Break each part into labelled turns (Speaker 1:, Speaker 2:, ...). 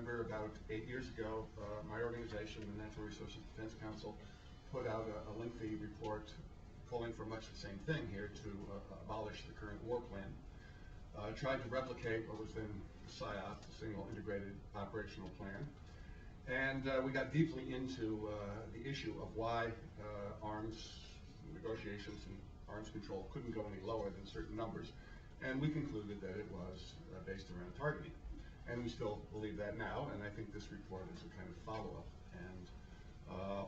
Speaker 1: remember about 8 years ago, my organization, the Natural Resources Defense Council, put out a lengthy report calling for much the same thing here, to abolish the current war plan. Tried to replicate what was then the SIOP, the Single Integrated Operational Plan. And we got deeply into the issue of why arms negotiations and arms control couldn't go any lower than certain numbers. And we concluded that it was based around targeting. And we still believe that now, and I think this report is a kind of follow-up and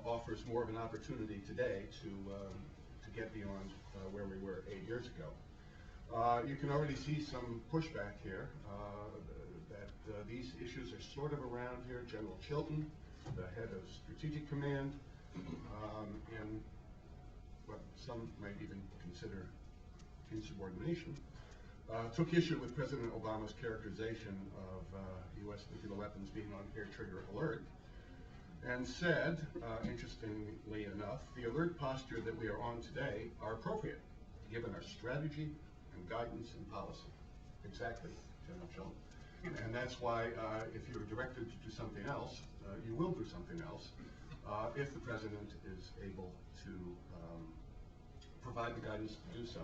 Speaker 1: offers more of an opportunity today to get beyond where we were 8 years ago. You can already see some pushback here, that these issues are sort of around here. General Chilton, the head of Strategic Command, in what some might even consider insubordination, took issue with President Obama's characterization of U.S. nuclear weapons being on air trigger alert, and said, interestingly enough, the alert posture that we are on today are appropriate, given our strategy and guidance and policy. Exactly, General Chilton. And that's why if you're directed to do something else, you will do something else if the President is able to provide the guidance to do so.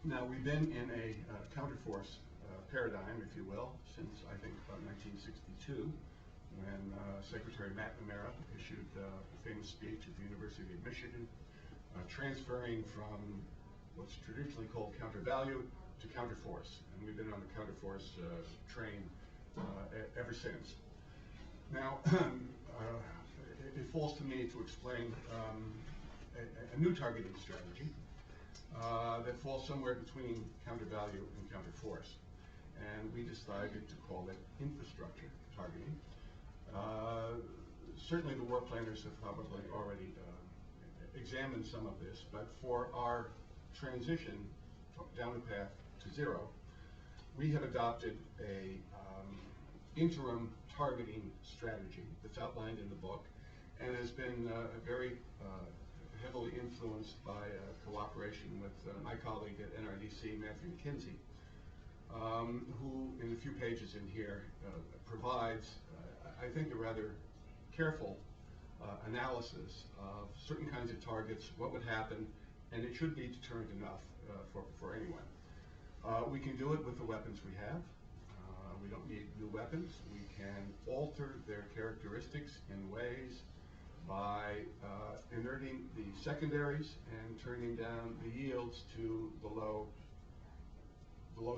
Speaker 1: Now, we've been in a counterforce paradigm, if you will, since I think about 1962, when Secretary McNamara issued a famous speech at the University of Michigan, transferring from what's traditionally called counter-value to counterforce. And we've been on the counterforce train ever since. Now, it falls to me to explain a new targeting strategy that falls somewhere between counter-value and counter-force. And we decided to call it infrastructure targeting. Certainly the war planners have probably already examined some of this, but for our transition down the path to zero, we have adopted a interim targeting strategy that's outlined in the book and has been very heavily influenced by cooperation with my colleague at NRDC, Matthew McKinsey, who in a few pages in here provides, I think, a rather careful analysis of certain kinds of targets, what would happen, and it should be deterrent enough for anyone. We can do it with the weapons we have. We don't need new weapons. We can alter their characteristics in ways by inerting the secondaries and turning down the yields to the low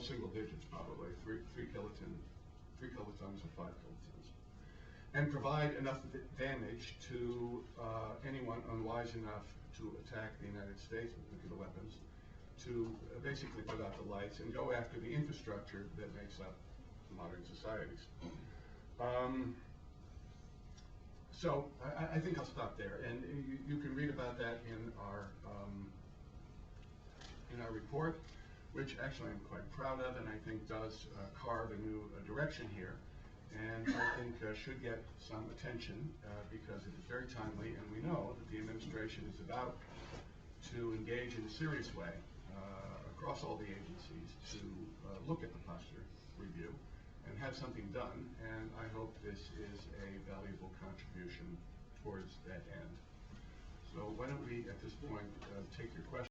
Speaker 1: single digits, probably 3 kilotons or 5 kilotons, and provide enough damage to anyone unwise enough to attack the United States with nuclear weapons, to basically put out the lights and go after the infrastructure that makes up modern societies. So I think I'll stop there, and you can read about that in our report, which actually I'm quite proud of, and I think does carve a new direction here, and I think should get some attention because it is very timely, and we know that the administration is about to engage in a serious way across all the agencies to look at the posture review and have something done, and I hope this is a valuable contribution towards that end. So why don't we, at this point, take your questions.